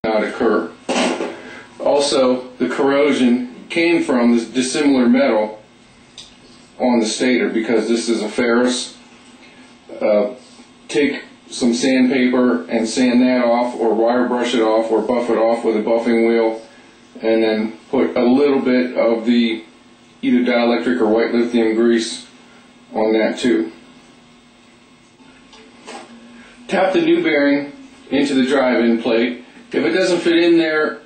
not occur. Also, the corrosion came from the dissimilar metal on the stator, because this is a ferrous. Take some sandpaper and sand that off, or wire brush it off, or buff it off with a buffing wheel, and then put a little bit of the either dielectric or white lithium grease on that too. Tap the new bearing into the drive-in plate. If it doesn't fit in there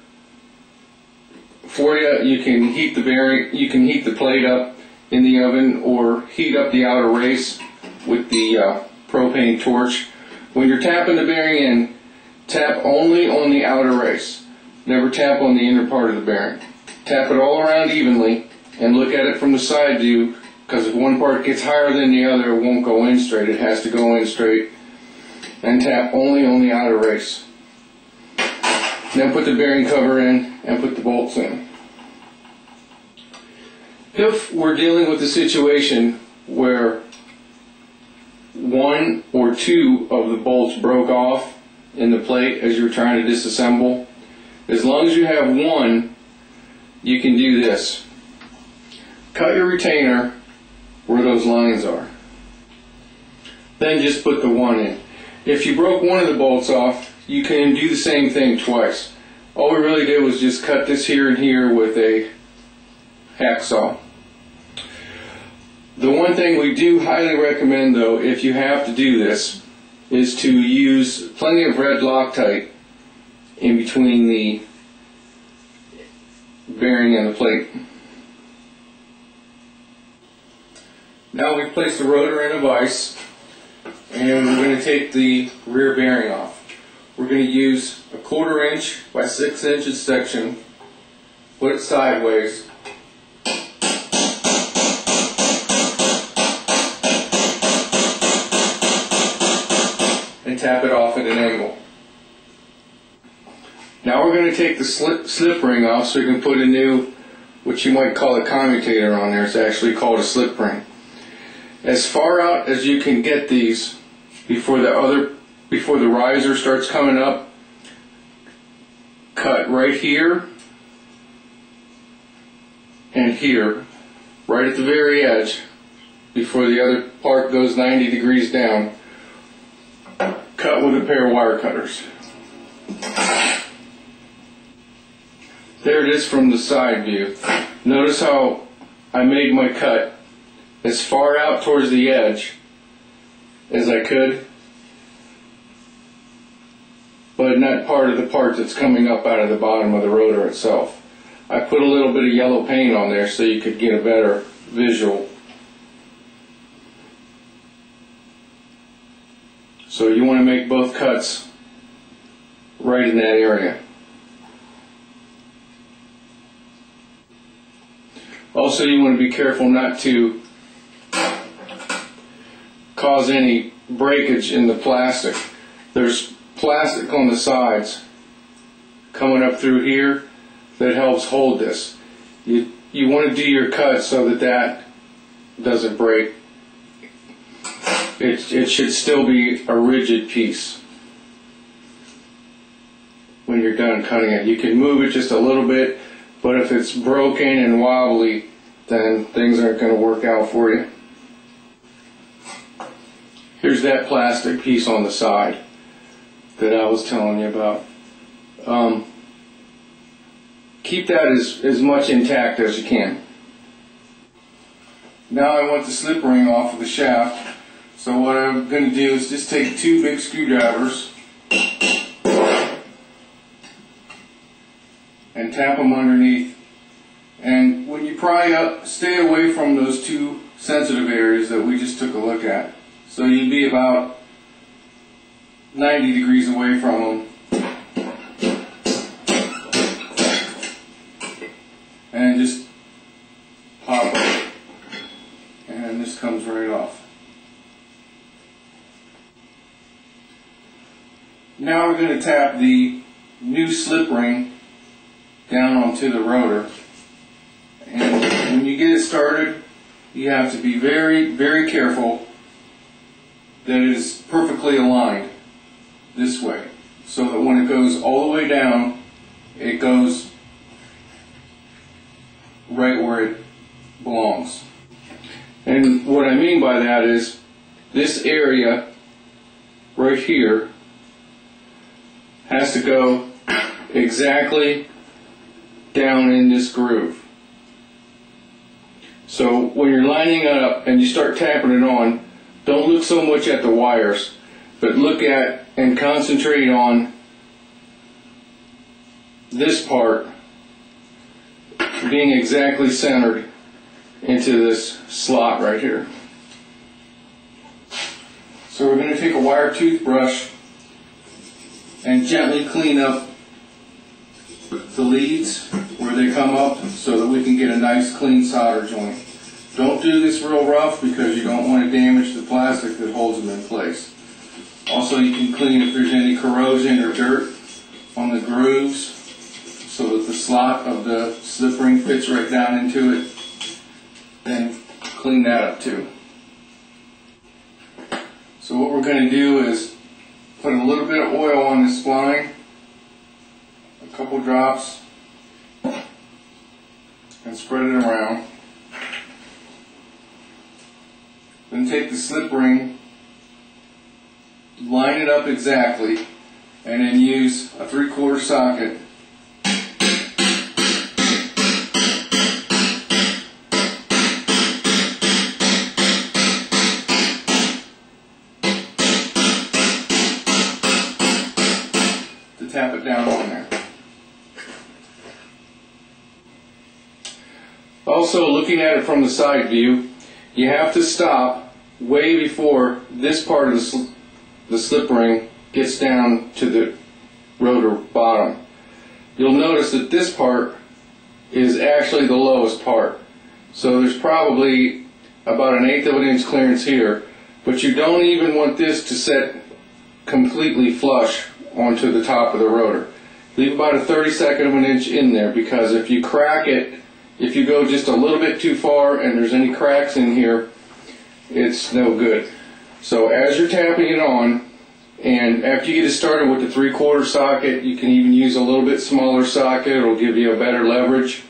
for you, you can heat the bearing, you can heat the plate up in the oven, or heat up the outer race with the propane torch. When you're tapping the bearing in, tap only on the outer race. Never tap on the inner part of the bearing. Tap it all around evenly and look at it from the side view, because if one part gets higher than the other, it won't go in straight. It has to go in straight. And tap only on the outer race. Then put the bearing cover in and put the bolts in. If we're dealing with a situation where one or two of the bolts broke off in the plate as you're trying to disassemble, as long as you have one, you can do this. Cut your retainer where those lines are. Then just put the one in. If you broke one of the bolts off, you can do the same thing twice. All we really did was just cut this here and here with a hacksaw. The one thing we do highly recommend, though, if you have to do this, is to use plenty of red Loctite in between the bearing and the plate. Now we've placed the rotor in a vise, and we're going to take the rear bearing off. We're going to use a 1/4 inch by 6 inches section, put it sideways, and tap it off at an angle. Now we're going to take the slip ring off so we can put a new, what you might call a commutator on there. It's actually called a slip ring. As far out as you can get these before the riser starts coming up, cut right here and here, right at the very edge, before the other part goes 90 degrees down. Cut with a pair of wire cutters. There it is from the side view. Notice how I made my cut as far out towards the edge as I could, but not part of the part that's coming up out of the bottom of the rotor itself. I put a little bit of yellow paint on there so you could get a better visual. So you want to make both cuts right in that area. Also, you want to be careful not to cause any breakage in the plastic. There's plastic on the sides coming up through here that helps hold this. You want to do your cut so that that doesn't break. It should still be a rigid piece when you're done cutting it. You can move it just a little bit, but if it's broken and wobbly, then things aren't going to work out for you. Here's that plastic piece on the side that I was telling you about. Keep that as much intact as you can. Now I want the slip ring off of the shaft. So what I'm going to do is just take 2 big screwdrivers and tap them underneath. And when you pry up, stay away from those 2 sensitive areas that we just took a look at. So you'd be about 90 degrees away from them. And just pop it. And this comes right off. Now we're going to tap the new slip ring down onto the rotor. And when you get it started, you have to be very, very careful that it is perfectly aligned this way. so that when it goes all the way down, it goes right where it belongs. And what I mean by that is this area right here has to go exactly down in this groove. So when you're lining it up and you start tapping it on, don't look so much at the wires, but look at and concentrate on this part being exactly centered into this slot right here. So we're going to take a wire toothbrush and gently clean up the leads where they come up so that we can get a nice clean solder joint. Don't do this real rough because you don't want to damage the plastic that holds them in place. Also, you can clean if there's any corrosion or dirt on the grooves so that the slot of the slip ring fits right down into it. Then clean that up too. So what we're going to do is put a little bit of oil on this spline, a couple drops, and spread it around. Then take the slip ring, line it up exactly, and then use a 3/4 socket to tap it down on there. Also, looking at it from the side view, you have to stop way before this part of the slip ring gets down to the rotor bottom. You'll notice that this part is actually the lowest part. So there's probably about 1/8 of an inch clearance here, but you don't even want this to set completely flush onto the top of the rotor. Leave about a 32nd of an inch in there, because if you crack it, if you go just a little bit too far and there's any cracks in here, it's no good. So as you're tapping it on, and after you get it started with the 3/4 socket, you can even use a little bit smaller socket. It'll give you a better leverage.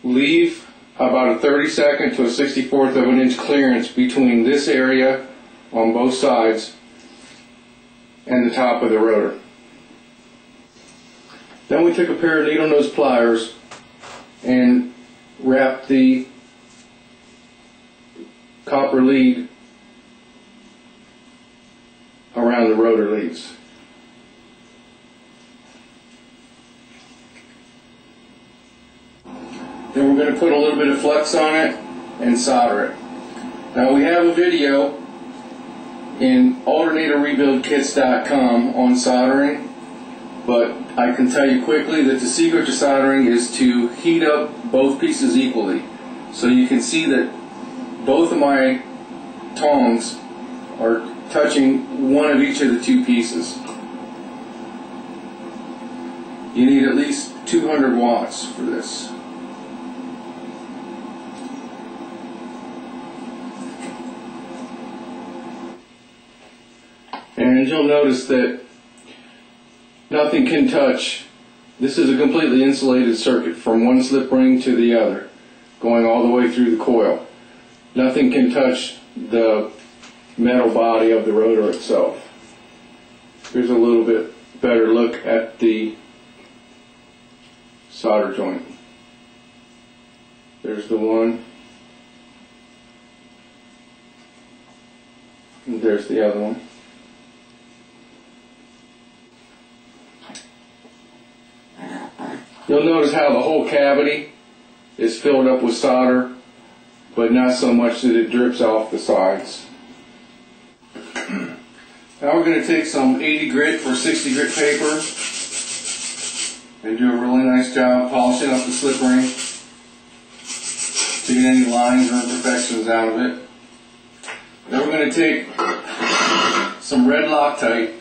Leave about a 32nd to a 64th of an inch clearance between this area on both sides and the top of the rotor. Then we took a pair of needle nose pliers and wrapped the copper lead around the rotor leads. Then we're going to put a little bit of flux on it and solder it. Now we have a video in alternatorrebuildkits.com on soldering, but I can tell you quickly that the secret to soldering is to heat up both pieces equally. So you can see that both of my tongs are touching one of each of the two pieces. You need at least 200 watts for this. And you'll notice that nothing can touch. This is a completely insulated circuit from one slip ring to the other, going all the way through the coil. Nothing can touch the metal body of the rotor itself. Here's a little bit better look at the solder joint. There's the one, and there's the other one. You'll notice how the whole cavity is filled up with solder, but not so much that it drips off the sides. Now we're going to take some 80 grit or 60 grit paper and do a really nice job polishing up the slip ring to get any lines or imperfections out of it. Then we're going to take some red Loctite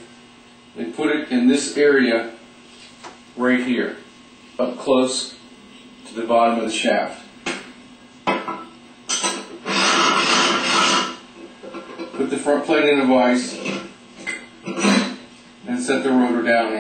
and put it in this area right here, up close to the bottom of the shaft. Put the front plate in a vise set the rotor down in.